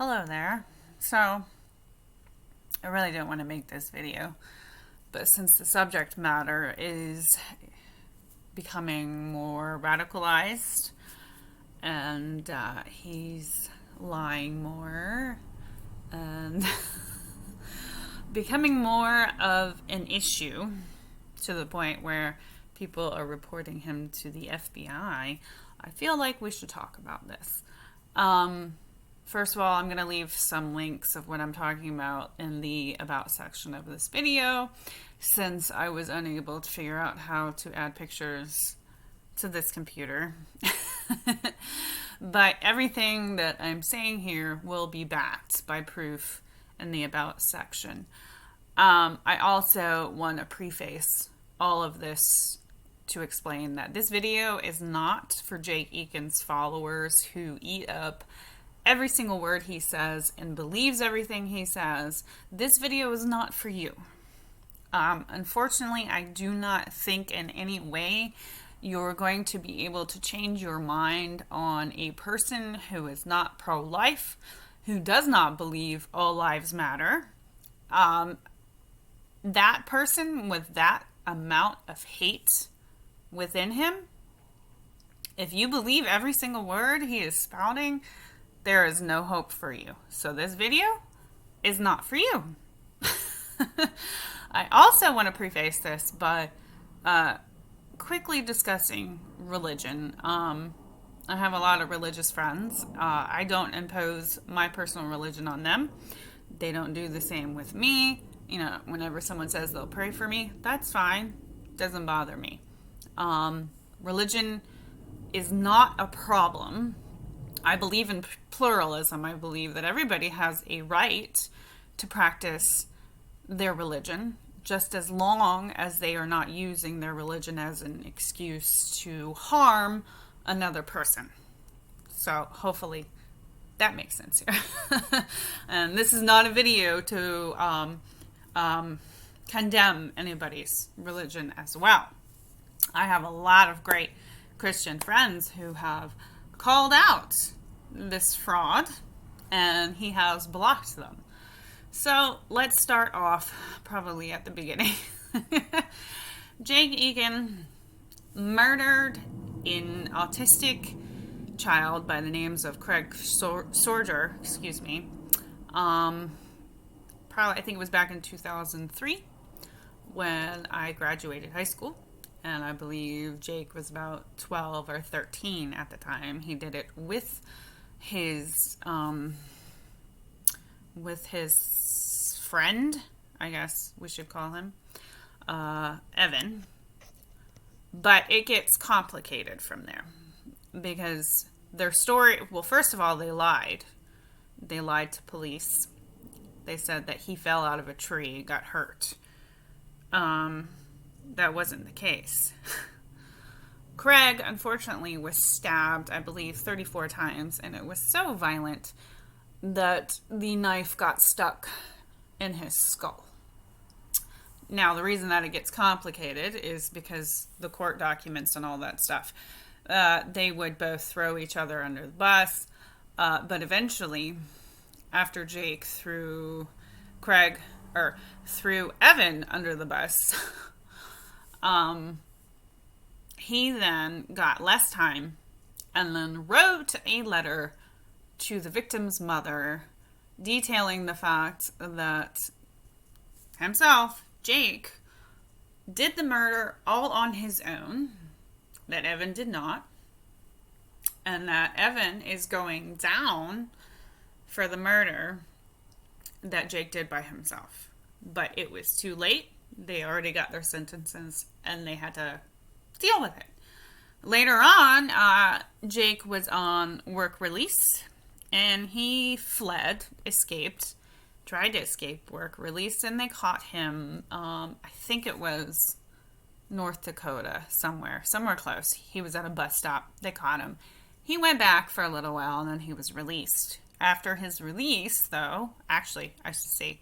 Hello there. So, I really didn't want to make this video, but since the subject matter is becoming more radicalized and he's lying more and becoming more of an issue to the point where people are reporting him to the FBI, I feel like we should talk about this. First of all, I'm going to leave some links of what I'm talking about in the About section of this video, since I was unable to figure out how to add pictures to this computer. But everything that I'm saying here will be backed by proof in the About section. I also want to preface all of this to explain that this video is not for Jake Eakin's followers who eat up every single word he says and believes everything he says. This video is not for you. Unfortunately, I do not think in any way you're going to be able to change your mind on a person who is not pro-life, who does not believe all lives matter. That person with that amount of hate within him, if you believe every single word he is spouting, there is no hope for you. So this video is not for you. I also want to preface this by quickly discussing religion. I have a lot of religious friends. I don't impose my personal religion on them. They don't do the same with me. You know, whenever someone says they'll pray for me, that's fine. Doesn't bother me. Religion is not a problem. I believe in pluralism. I believe that everybody has a right to practice their religion, just as long as they are not using their religion as an excuse to harm another person. So hopefully that makes sense here. And this is not a video to condemn anybody's religion as well. I have a lot of great Christian friends who have called out this fraud, and he has blocked them. So let's start off probably at the beginning. Jake Eakin murdered an autistic child by the names of Craig Sorger, probably, I think it was back in 2003 when I graduated high school. And I believe Jake was about 12 or 13 at the time. He did it with his friend, I guess we should call him, Evan. But it gets complicated from there because their story, well, first of all, they lied. They lied to police. They said that he fell out of a tree, got hurt. That wasn't the case. Craig, unfortunately, was stabbed, I believe, 34 times, and it was so violent that the knife got stuck in his skull. Now, the reason that it gets complicated is because the court documents and all that stuff, they would both throw each other under the bus, but eventually, after Jake threw Evan under the bus, he then got less time and then wrote a letter to the victim's mother detailing the fact that himself, Jake, did the murder all on his own, that Evan did not, and that Evan is going down for the murder that Jake did by himself. But it was too late. They already got their sentences, and they had to deal with it. Later on, Jake was on work release, and he escaped, tried to escape work release, and they caught him, I think it was North Dakota, somewhere close. He was at a bus stop. They caught him. He went back for a little while, and then he was released. After his release, though, actually, I should say,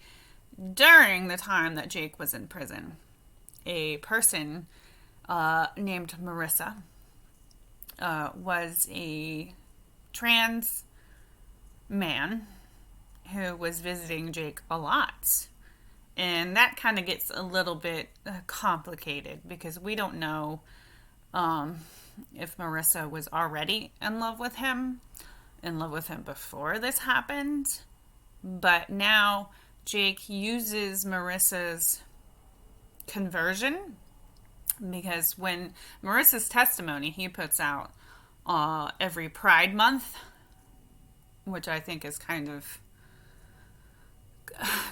during the time that Jake was in prison, a person named Marissa was a trans man who was visiting Jake a lot. And that kind of gets a little bit complicated because we don't know if Marissa was already in love with him before this happened. But now Jake uses Marissa's conversion because when Marissa's testimony he puts out every Pride Month, which I think is kind of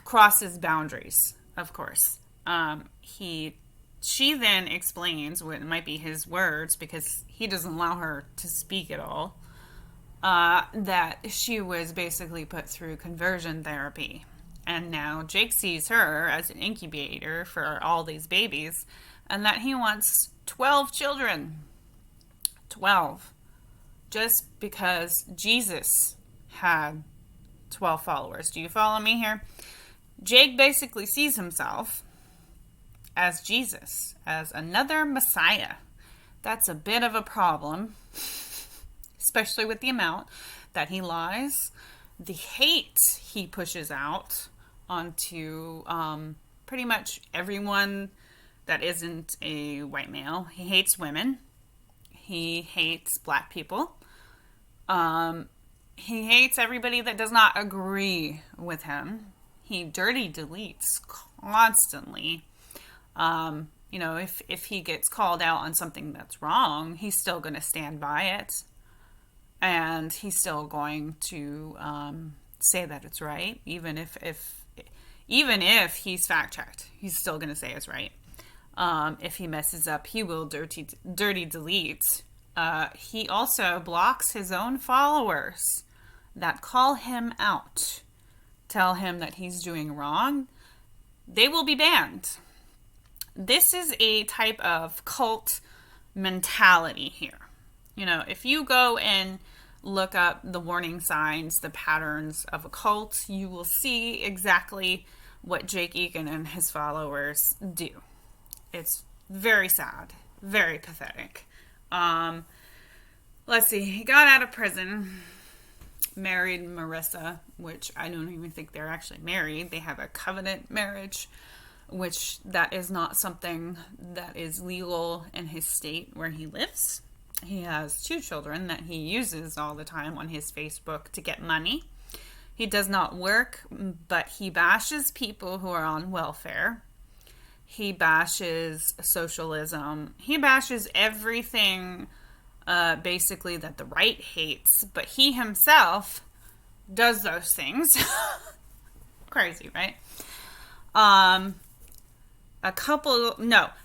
crosses boundaries, of course. She then explains what might be his words because he doesn't allow her to speak at all. That she was basically put through conversion therapy, and now Jake sees her as an incubator for all these babies, and that he wants 12 children. 12. Just because Jesus had 12 followers. Do you follow me here? Jake basically sees himself as Jesus, as another Messiah. That's a bit of a problem, especially with the amount that he lies, the hate he pushes out onto pretty much everyone that isn't a white male. He hates women. He hates black people. He hates everybody that does not agree with him. He dirty deletes constantly. If he gets called out on something that's wrong, he's still going to stand by it. And he's still going to say that it's right, even if he's fact checked, he's still going to say it's right. If he messes up, he will dirty delete. He also blocks his own followers that call him out, tell him that he's doing wrong. They will be banned. This is a type of cult mentality here. If you go and look up the warning signs, the patterns of a cult, you will see exactly what Jake Eakin and his followers do. It's very sad, very pathetic. Let's see, he got out of prison, married Marissa, which I don't even think they're actually married. They have a covenant marriage, which that is not something that is legal in his state where he lives. He has 2 children that he uses all the time on his Facebook to get money. He does not work, but he bashes people who are on welfare. He bashes socialism. He bashes everything basically that the right hates, but he himself does those things. Crazy, right?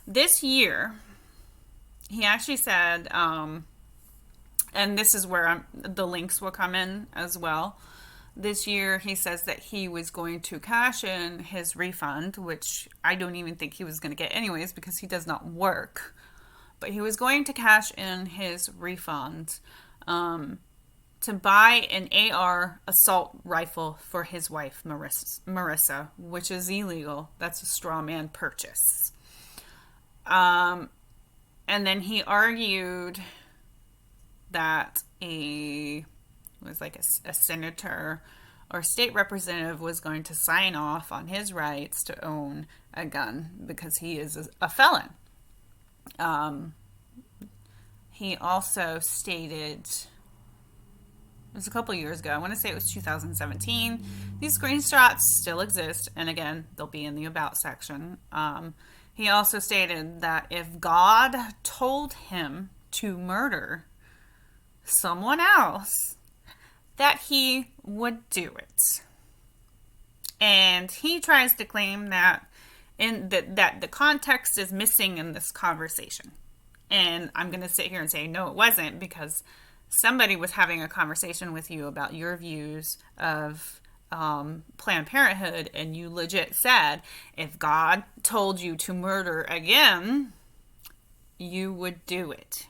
This year, he actually said, and this is where the links will come in as well. This year, he says that he was going to cash in his refund, which I don't even think he was going to get anyways because he does not work. But he was going to cash in his refund to buy an AR assault rifle for his wife, Marissa, which is illegal. That's a straw man purchase. And then he argued that a senator or state representative was going to sign off on his rights to own a gun because he is a felon. He also stated, it was a couple years ago, I want to say it was 2017, these screenshots still exist, and again, they'll be in the About section. He also stated that if God told him to murder someone else, that he would do it. And he tries to claim that that the context is missing in this conversation. And I'm going to sit here and say, no, it wasn't, because somebody was having a conversation with you about your views of Planned Parenthood, and you legit said, if God told you to murder again, you would do it.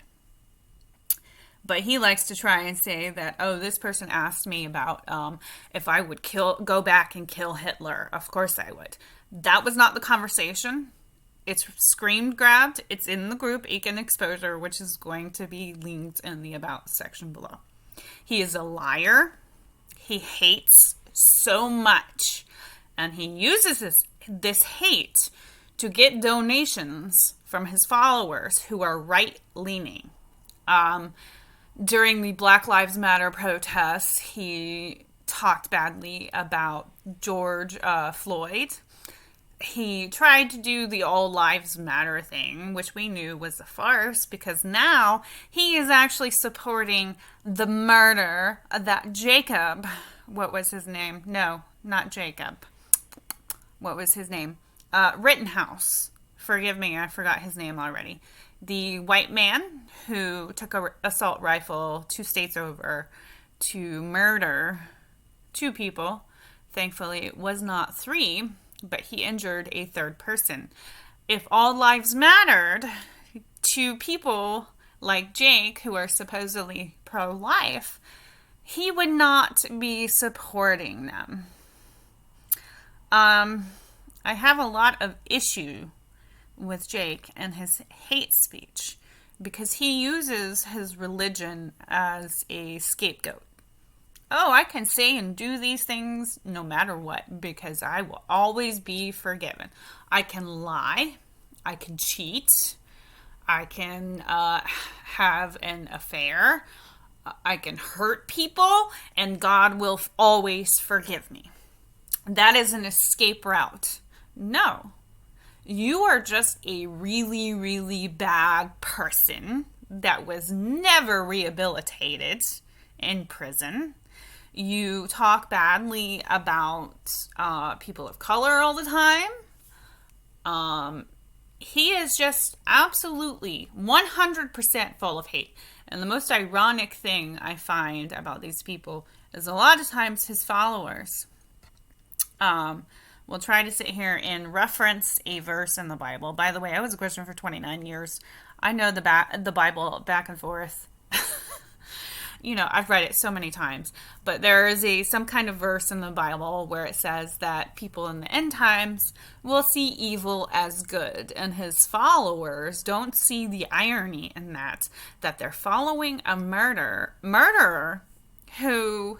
But he likes to try and say that, oh, this person asked me about if I would go back and kill Hitler. Of course I would. That was not the conversation. It's screen grabbed. It's in the group Eakin Exposure, which is going to be linked in the About section below. He is a liar. He hates so much. And he uses this hate to get donations from his followers who are right-leaning. During the Black Lives Matter protests, he talked badly about George Floyd. He tried to do the All Lives Matter thing, which we knew was a farce, because now he is actually supporting the murder that Jacob, what was his name? No, not Jacob. What was his name? Rittenhouse. Forgive me, I forgot his name already. The white man who took an assault rifle 2 states over to murder 2 people. Thankfully, it was not 3, but he injured a 3rd person. If all lives mattered to people like Jake, who are supposedly pro-life, he would not be supporting them. I have a lot of issue with Jake and his hate speech because he uses his religion as a scapegoat. Oh, I can say and do these things no matter what because I will always be forgiven. I can lie. I can cheat. I can have an affair. I can hurt people, and God will always forgive me. That is an escape route. No. You are just a really, really bad person that was never rehabilitated in prison. You talk badly about people of color all the time. He is just absolutely 100% full of hate. And the most ironic thing I find about these people is a lot of times his followers will try to sit here and reference a verse in the Bible. By the way, I was a Christian for 29 years. I know the Bible back and forth. You know, I've read it so many times. But there is some kind of verse in the Bible where it says that people in the end times will see evil as good. And his followers don't see the irony in that they're following a murderer who,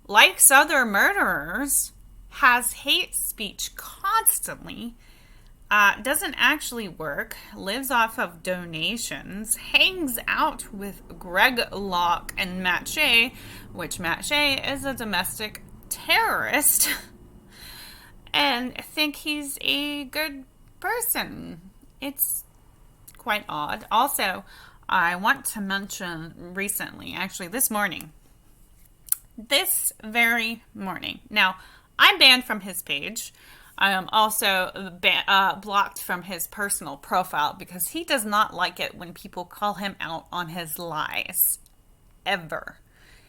like other murderers, has hate speech constantly, doesn't actually work, lives off of donations, hangs out with Greg Locke and Matt Shea, which Matt Shea is a domestic terrorist, and think he's a good person. It's quite odd. Also, I want to mention recently, actually this very morning. Now, I'm banned from his page. I am also blocked from his personal profile because he does not like it when people call him out on his lies. Ever.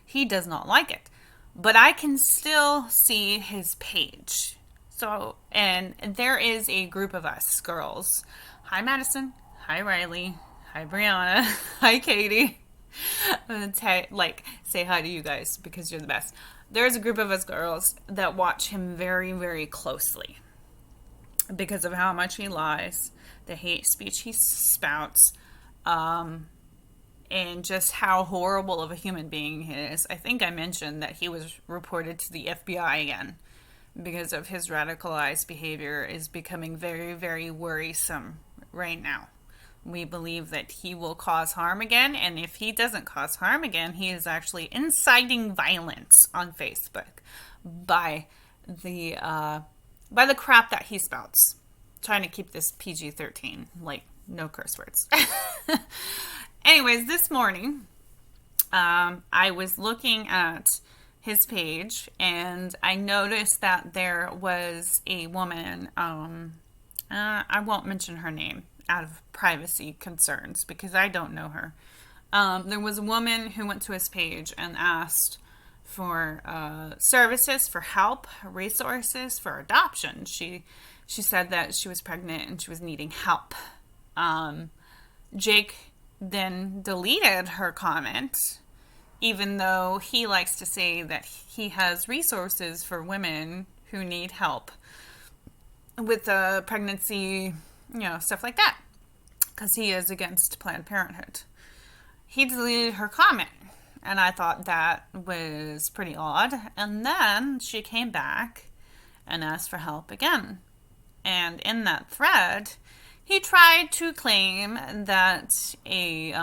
He does not like it. But I can still see his page. So, and there is a group of us girls. Hi, Madison. Hi, Riley. Hi, Brianna. Hi, Katie. Say hi to you guys because you're the best. There's a group of us girls that watch him very, very closely because of how much he lies, the hate speech he spouts, and just how horrible of a human being he is. I think I mentioned that he was reported to the FBI again because of his radicalized behavior is becoming very, very worrisome right now. We believe that he will cause harm again, and if he doesn't cause harm again, he is actually inciting violence on Facebook by the crap that he spouts. Trying to keep this PG-13, like no curse words. Anyways, this morning, I was looking at his page, and I noticed that there was a woman. I won't mention her name out of privacy concerns because I don't know her. There was a woman who went to his page and asked for services, for help, resources, for adoption. She said that she was pregnant and she was needing help. Jake then deleted her comment, even though he likes to say that he has resources for women who need help with pregnancy, stuff like that, because he is against Planned Parenthood. He deleted her comment, And I thought that was pretty odd. And then she came back and asked for help again. And in that thread, he tried to claim that he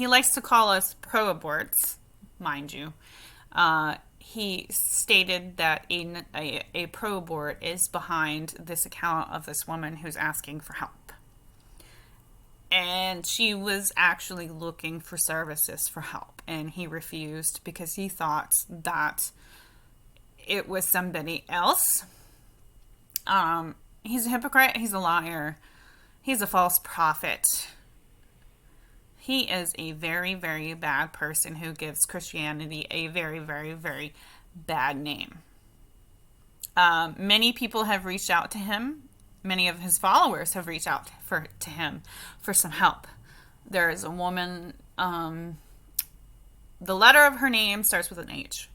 likes to call us pro-aborts, mind you. He stated that a pro-abort is behind this account of this woman who's asking for help. And she was actually looking for services for help. And he refused because he thought that it was somebody else. He's a hypocrite. He's a liar. He's a false prophet. He is a very, very bad person who gives Christianity a very, very, very bad name. Many people have reached out to him. Many of his followers have reached out to him for some help. There is a woman, the letter of her name starts with an H.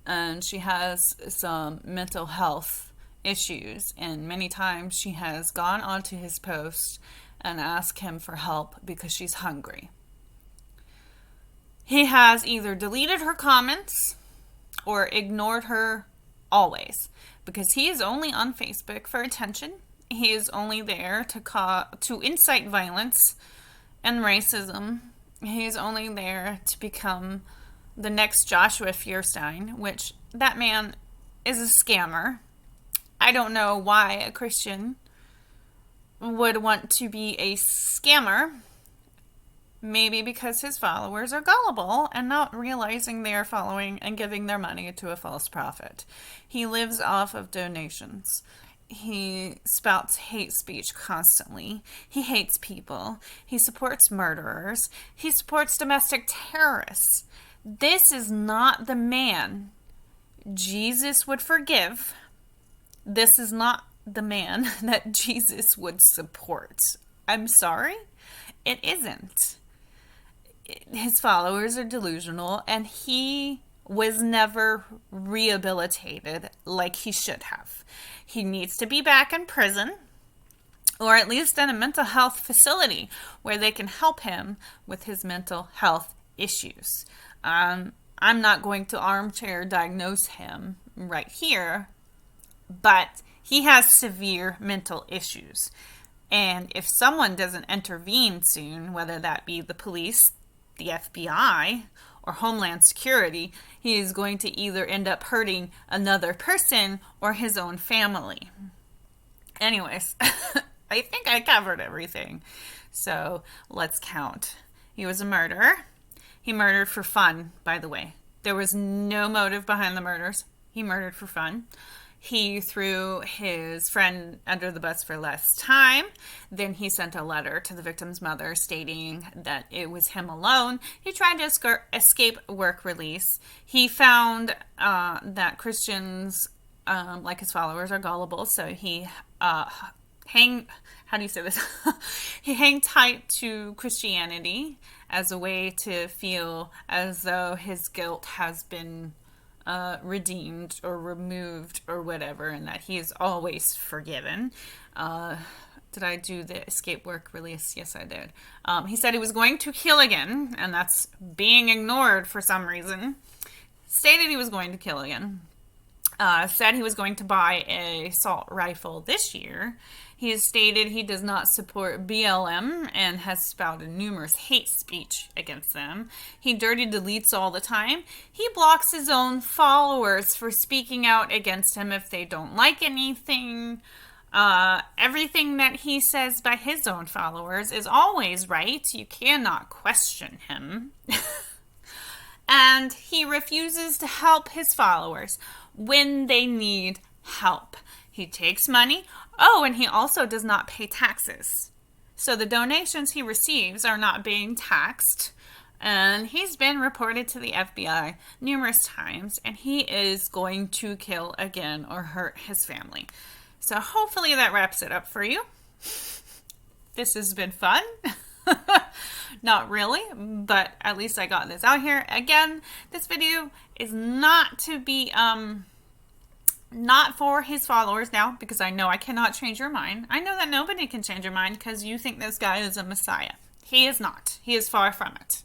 And she has some mental health issues. And many times she has gone onto his post and ask him for help because she's hungry. He has either deleted her comments or ignored her always because he is only on Facebook for attention. He is only there to incite violence and racism. He is only there to become the next Joshua Feuerstein, which that man is a scammer. I don't know why a Christian would want to be a scammer. Maybe because his followers are gullible and not realizing they are following and giving their money to a false prophet. He lives off of donations. He spouts hate speech constantly. He hates people. He supports murderers. He supports domestic terrorists. This is not the man Jesus would forgive. This is not the man that Jesus would support. I'm sorry? It isn't. His followers are delusional, and he was never rehabilitated like he should have. He needs to be back in prison, or at least in a mental health facility where they can help him with his mental health issues. I'm not going to armchair diagnose him right here, but he has severe mental issues. And if someone doesn't intervene soon, whether that be the police, the FBI, or Homeland Security, he is going to either end up hurting another person or his own family. Anyways, I think I covered everything. So let's count. He was a murderer. He murdered for fun, by the way. There was no motive behind the murders. He murdered for fun. He threw his friend under the bus for less time. Then he sent a letter to the victim's mother stating that it was him alone. He tried to escape work release. He found that Christians, like his followers, are gullible. So he hang tight to Christianity as a way to feel as though his guilt has been redeemed or removed or whatever, and that he is always forgiven. Did I do the escape work release? Yes, I did. He said he was going to kill again, and that's being ignored for some reason. Stated he was going to kill again. Said he was going to buy an assault rifle this year. He has stated he does not support BLM and has spouted numerous hate speech against them. He dirty deletes all the time. He blocks his own followers for speaking out against him if they don't like anything. Everything that he says by his own followers is always right. You cannot question him. And he refuses to help his followers when they need help. He takes money. Oh, and he also does not pay taxes. So the donations he receives are not being taxed. And he's been reported to the FBI numerous times, and he is going to kill again or hurt his family. So hopefully that wraps it up for you. This has been fun. Not really, but at least I got this out here. Again, this video is not to be, not for his followers now, because I know I cannot change your mind. I know that nobody can change your mind because you think this guy is a messiah. He is not. He is far from it.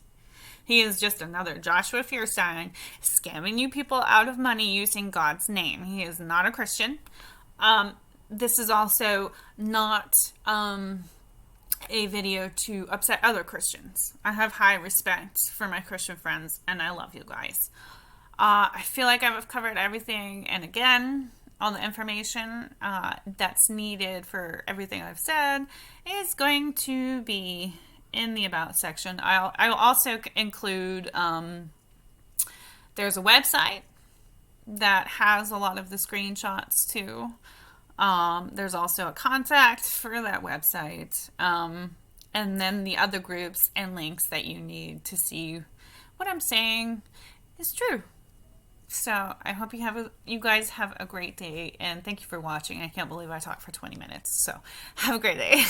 He is just another Joshua Fierstein scamming you people out of money using God's name. He is not a Christian. This is also not a video to upset other Christians. I have high respect for my Christian friends, and I love you guys. I feel like I've covered everything, and again, all the information that's needed for everything I've said is going to be in the About section. I'll also include, there's a website that has a lot of the screenshots too. There's also a contact for that website. And then the other groups and links that you need to see what I'm saying is true. So I hope you guys have a great day, and thank you for watching. I can't believe I talked for 20 minutes. So have a great day.